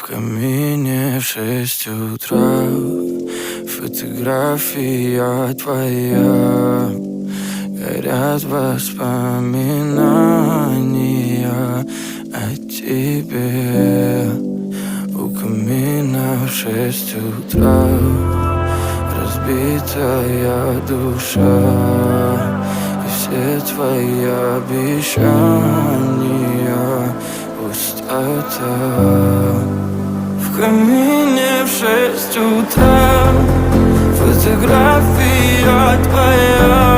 камине в 6 утра фотография твоя. Горят воспоминания о тебе. У камина в 6 утра разбитая душа, и все твои обещания пустота. В камине в 6 утра фотография твоя.